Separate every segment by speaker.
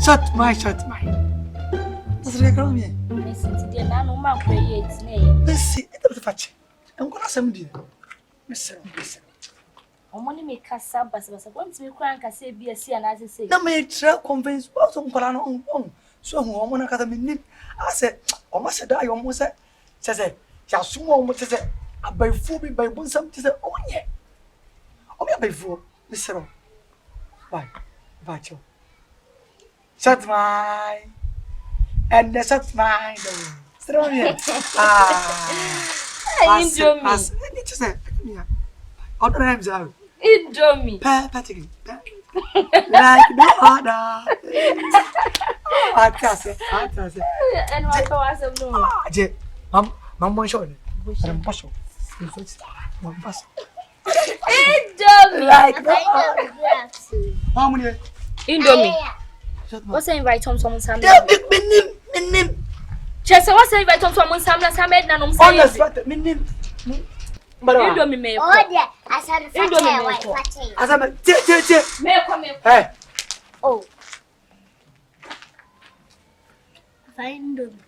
Speaker 1: Shut my. That's the economy.
Speaker 2: Listen, dear, now no man creates
Speaker 1: Let's see, it's a fetch. I'm going to send you. Listen.
Speaker 2: I'm only make a sabbas, but once we crank, I say, be a sea, and as I say,
Speaker 1: no, may try convince some Colonel on. So, woman, academy. I said, I must die almost says, shall soon almost say, I buy food by one something. Oh, yeah. Oh, yeah, by four. Listen. Bye. Bye. Shut my. And the shut my. Indomie. Just say, other names are
Speaker 2: Indomie.
Speaker 1: Patrick. Like no other. I can't
Speaker 2: And what was of no?
Speaker 1: Mamma showed it. I'm possible. One pass.
Speaker 2: Indomie.
Speaker 1: Like how many?
Speaker 2: Indomie. What's the invite Tom Sam?
Speaker 1: Minim.
Speaker 2: Just what's the invite Tom Sam? Sam made none of
Speaker 1: Minim.
Speaker 2: Indomie me.
Speaker 3: Oh, yeah. I said Indomie.
Speaker 1: As I'm hey.
Speaker 3: Oh. Find them.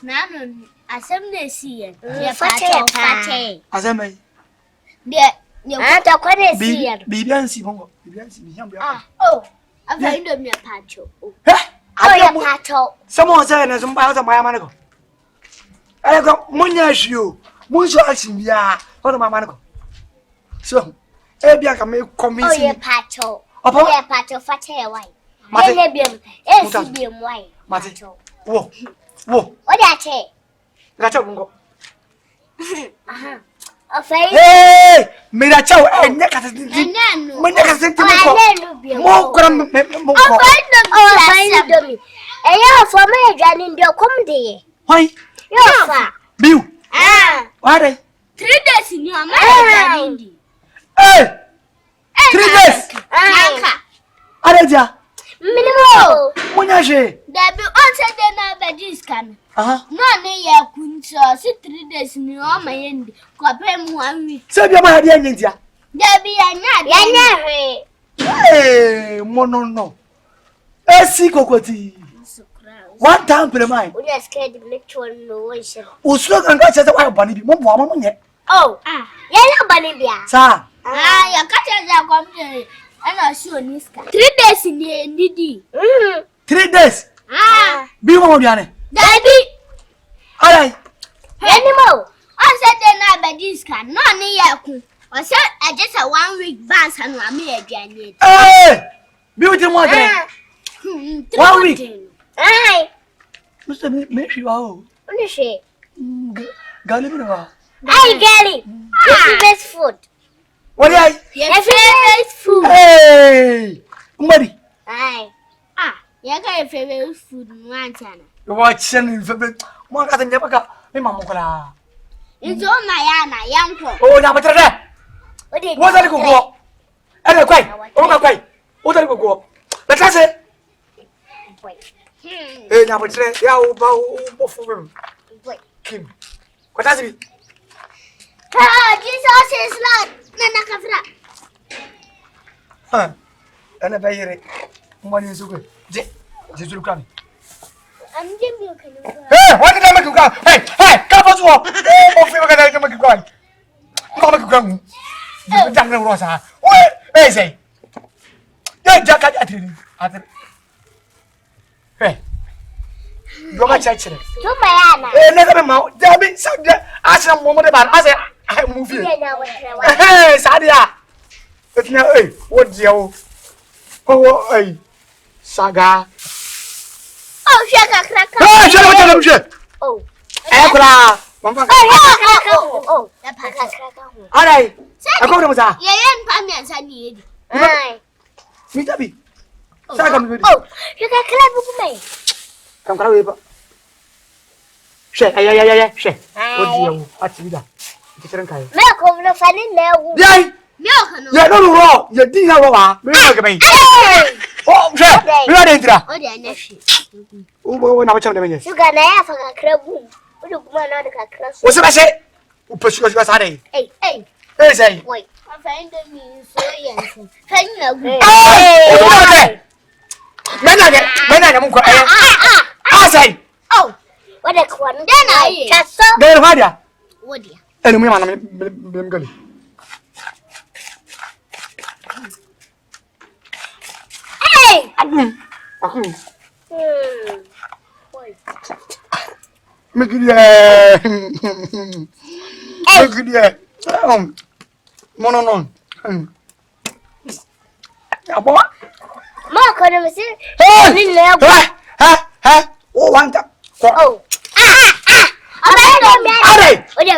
Speaker 3: Nano, as I'm the seer. Yeah, Fatty.
Speaker 1: As I may.
Speaker 3: Yeah, you're not quite a seer.
Speaker 1: Bibiansi.
Speaker 3: Oh, I find them your patcho. Oh,
Speaker 1: patcho. Someone said, as I'm out of my manago. I got Munya. Munso asimia what my man go so ebia ka me convince
Speaker 3: oh ye pacho ye pacho fate why ye biem esi biem why
Speaker 1: pacho wo o
Speaker 3: da che
Speaker 1: la cha ngo
Speaker 3: aha afai
Speaker 1: hey me da cha enye ka tin me ne ka tin ko mo kora mo ko
Speaker 3: afai domi eya fo me adwane ndio kom de ye
Speaker 1: why
Speaker 3: yo fa
Speaker 1: biu what
Speaker 3: 3 days ni o ma ndi
Speaker 1: eh 3 days
Speaker 3: anka
Speaker 1: areja
Speaker 3: minimo
Speaker 1: munyaje
Speaker 3: dabi on se de na badis kan no ne ya kunso si 3 days ni o ma yendi ko pe mu 1 week
Speaker 1: se bia ma hade anyentia
Speaker 3: dabi ya nya he
Speaker 1: eh monono Esi Kokotii one time per mind.
Speaker 3: We are scared of lecture no issue.
Speaker 1: Uslo kan ga chese wa bani bi mo bo mo nye.
Speaker 3: Oh, ya na bani bia.
Speaker 1: Sa.
Speaker 3: Ya ka chese kwa mte. Ana si oniska. 3 days ni ndidi.
Speaker 1: 3 days. Bi mo bia ne.
Speaker 3: Dabi.
Speaker 1: Alai.
Speaker 3: Animo. On said na badiska. No ni yaku. O say I just a 1 week vance anu ame aduane.
Speaker 1: Bi wo ti mo adre. 1 week.
Speaker 3: Ai.
Speaker 1: Mr. Me wow.
Speaker 3: Only she.
Speaker 1: Gali bina ba.
Speaker 3: Ai gali. Your favorite food.
Speaker 1: What are
Speaker 3: your favorite food?
Speaker 1: Hey. Umari.
Speaker 3: Ai. Ya ga your favorite food mwantana.
Speaker 1: Watch and favorite. Mo ka tanya baka. Me mamu kala.
Speaker 3: Izo na ya na yanko.
Speaker 1: Oh, na batra. What are you go? Ele kwai. O ka kwai. O ta go. La classe. Eh, na batra. Ya o ba o fu me. Kim. Kwata sibi.
Speaker 3: Jesus is Lord. Nana kafra.
Speaker 1: Ana bayire. Mwani nsuko. Je zulu kami.
Speaker 3: Amje mi okanu.
Speaker 1: What did I make you go? Hey, come on, oh, mo fi magana ka make you go. Ko make you go. Jang na rosa. Hey, say. Ya jaka atri. Hey. Yo ma chachire.
Speaker 3: To mayana.
Speaker 1: Na ka ma, da bi sa da asira mo mo de ba. Ase I move here. Hey, sadia. Etna what dia o. Hey. Saga.
Speaker 3: Oh, shaka kraka.
Speaker 1: Oh, shaka.
Speaker 3: Oh.
Speaker 1: Kura. Mama.
Speaker 3: Oh, da paka kraka ho.
Speaker 1: Alai. Akwai mu sa.
Speaker 3: Yayan pa mi ansa ni yedi. Ai.
Speaker 1: Mi tabi. Saka mi bidi.
Speaker 3: Oh, shaka kraka bu mai.
Speaker 1: Kam kara we ba. She, ay. She. Odi yawo, atibida. Kiran kai.
Speaker 3: Me ko na fanin na yawo.
Speaker 1: Yai.
Speaker 3: Me ko no.
Speaker 1: Ya no ro, ya di na ro wa. Me na ga bai. Oh, she. Me na dentro.
Speaker 3: Odi anashi.
Speaker 1: O na ba chama da menye.
Speaker 3: Suga na ya faka krabu. Odi kuma na da kakra su.
Speaker 1: Você vai ser o pessoal que sai daí.
Speaker 3: Ei.
Speaker 1: Ei, sai.
Speaker 3: Oi. A fain da mi so yansu. Fain na gu.
Speaker 1: Mena munko say.
Speaker 3: Oh, what a one then I just saw.
Speaker 1: There Maria.
Speaker 3: What dear?
Speaker 1: And me man gali.
Speaker 3: Hey!
Speaker 1: Make it mono. Abo.
Speaker 3: Ma kono mesi.
Speaker 1: Oh, want that.
Speaker 3: Oh. Are.
Speaker 1: Odia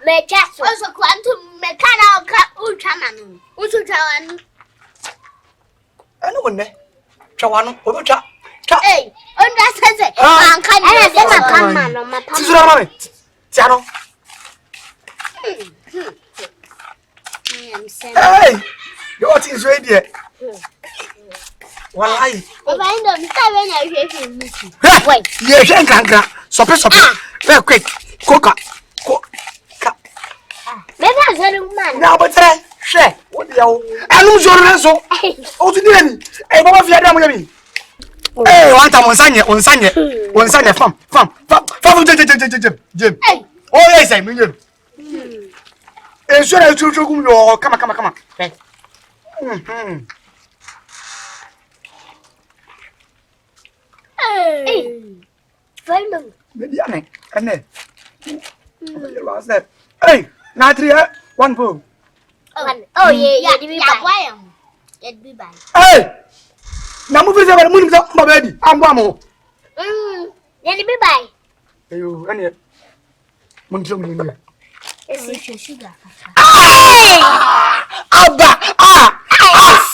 Speaker 3: Me chaso. Also quantum mechanical ka ultraman. Ultraman.
Speaker 1: Ano wonne? Chawano, obucha.
Speaker 3: Hey, onda sense. An kan ya de mapama no mapama.
Speaker 1: Tisura mame. Tiano. Hey! You what is ready here? Wallahi.
Speaker 3: Oba ndo mtawe na hwehwe.
Speaker 1: Wait. Ye hwe nkanka. Sope. Very quick. Koka.
Speaker 3: Me ba zero man.
Speaker 1: Na obotre. Hwe. Wo de yawo. Anu zoro na so. O tu dire ni. Eh baba fi adam yami. Eh wanta onsanye fam. Jem. Oh yes, I mean. Eh so na chuchu gum yo. Kama. Hey.
Speaker 3: Hey. Follow.
Speaker 1: Mediane. Ane. What's that? Hey, na 3 1 4.
Speaker 3: Oh yeah, di buy. Yeah, di buy.
Speaker 1: Hey! Na mu fi se ba mu ni se mba di. Ambo amo.
Speaker 3: Yeah, di buy.
Speaker 1: Ayo, ane. Mun tso mun ni.
Speaker 3: Esi sugar.
Speaker 1: Abba!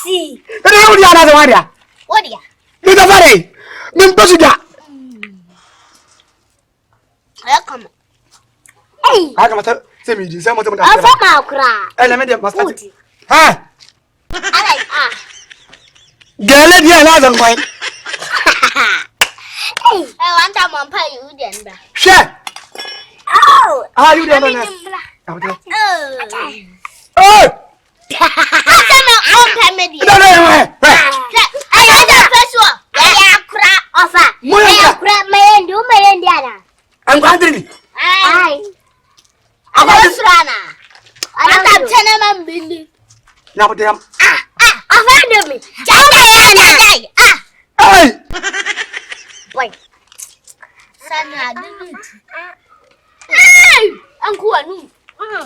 Speaker 3: See.
Speaker 1: Ene yo di ana se wadia.
Speaker 3: What dia?
Speaker 1: Ni da fare. Min to sugar.
Speaker 3: Ayo come. Hey.
Speaker 1: Aka mata se mi di se mo te mo da.
Speaker 3: Afa ma kura.
Speaker 1: Ele me de master. Ha!
Speaker 3: Alai
Speaker 1: Gele di ana zan kwai.
Speaker 3: Hey, I want a man pay you then ba.
Speaker 1: She.
Speaker 3: Oh.
Speaker 1: You dey no na.
Speaker 3: Oh. Asa me on pay me di.
Speaker 1: No.
Speaker 3: Ayo da feso. Ya kura ofa. Ya kura me ana.
Speaker 1: Am kwandri.
Speaker 3: Ai. Ana surana. Ana tabtana man bindi.
Speaker 1: Na bote am.
Speaker 3: Offend me. Janga yana.
Speaker 1: Hey!
Speaker 3: Wait. Sana didn't. Hey! Uncle Anu.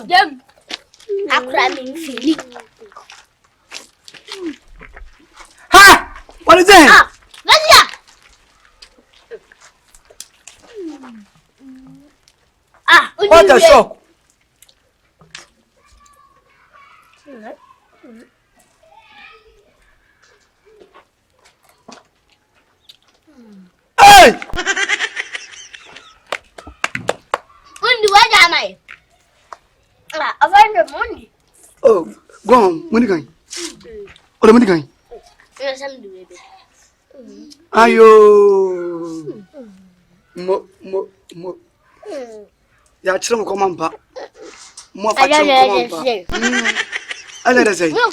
Speaker 3: Dem. Akra min fili.
Speaker 1: Ha! What is it?
Speaker 3: Gasia.
Speaker 1: What a shock. Hey!
Speaker 3: Mundi waja mai. Offend mundi.
Speaker 1: Oh, go on. Mundi kan. Oda mundi kan.
Speaker 3: Yo sam duwe.
Speaker 1: Ayo. Mo. Ya chira mo komamba. Mo fa chira mo komamba. Ala da sai. Oh.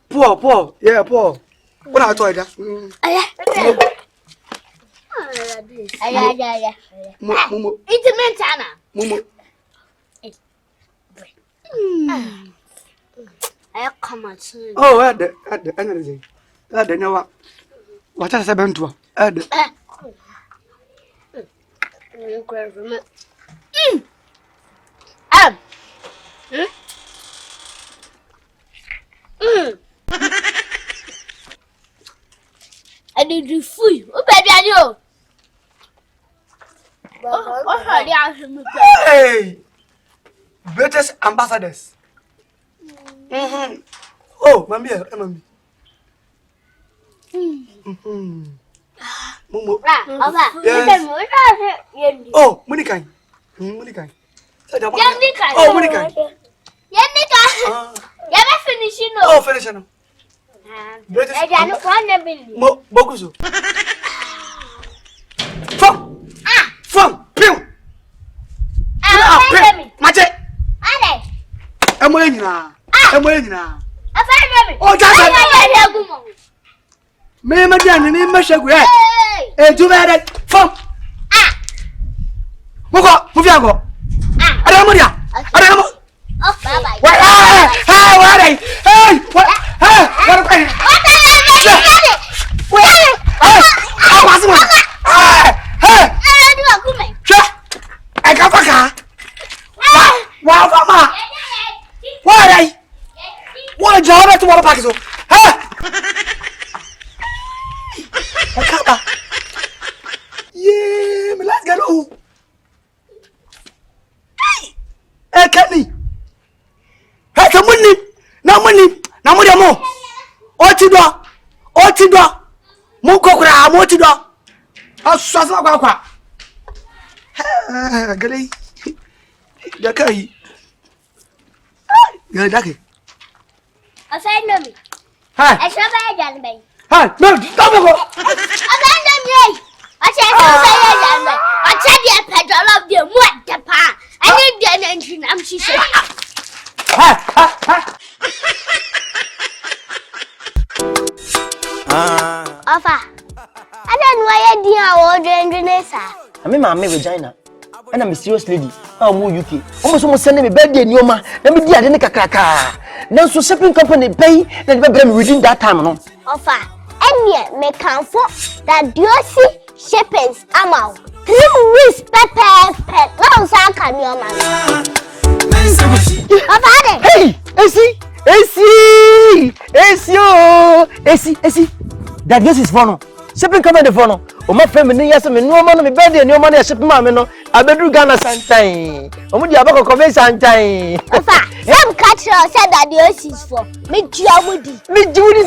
Speaker 1: Poor. Yeah, poor. What I told you.
Speaker 3: Aya.
Speaker 1: Mo.
Speaker 3: It's mentana.
Speaker 1: Mo.
Speaker 3: Aya come soon.
Speaker 1: Oh, ada ana da sai. Ada nawa. Wata sa bentuwa. Ada.
Speaker 3: I did you fool. Oh, baby, I know. Oh,
Speaker 1: Hey! British ambassadors. Oh, mami. Mumu. Oh, Munikai. Oh, Munikai.
Speaker 3: Never finishing.
Speaker 1: Oh, finishing. British. Boguso. From. Pew. Mate. Emoyina. Oh, Me madam ni me shagu e tu be de fam Moko mufiango Ada mo dia Ada mo
Speaker 3: Oh bye bye
Speaker 1: What hey what hey what hey Galay. Dakai. Ya dakai.
Speaker 3: Asai Indomie.
Speaker 1: Ha.
Speaker 3: I shall buy a jalmay.
Speaker 1: Ha, no, stop go.
Speaker 3: Asai Indomie. I shall buy a jalmay. I tell you a petrol of the what the pa. I need the engine. I'm she said.
Speaker 1: Ha.
Speaker 3: Ofa. I don't know why you are ordering this.
Speaker 4: I mean, my vagina. And I'm a serious lady. I'm more UK. Almost sending me birthday in your man. Let me do a kaka. Now, so shipping company pay that we're within that time. No,
Speaker 3: Ofa. And yet, me come for that Esi shippings. I'm out. 3 weeks, pepper. No, so can your man. Ofa,
Speaker 4: hey, Esi. That this is fun. Shipping company fun. O ma family yes me no man me birthday no man ship ma me no abedu Ghana santan o di abako ko be santan
Speaker 3: Ofa, some catch said that the Esi is for me
Speaker 4: Jimudi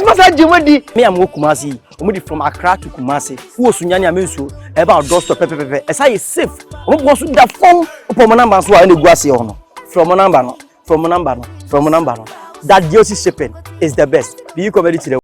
Speaker 4: masa Jimudi me am Kumasi o di from Accra to Kumasi wo sunyani amensu e ba doorstep pepepe e say safe o bo so da phone o mo number so a na gu ase ho no from number no that Esi shipping is the best. Be you comedy to the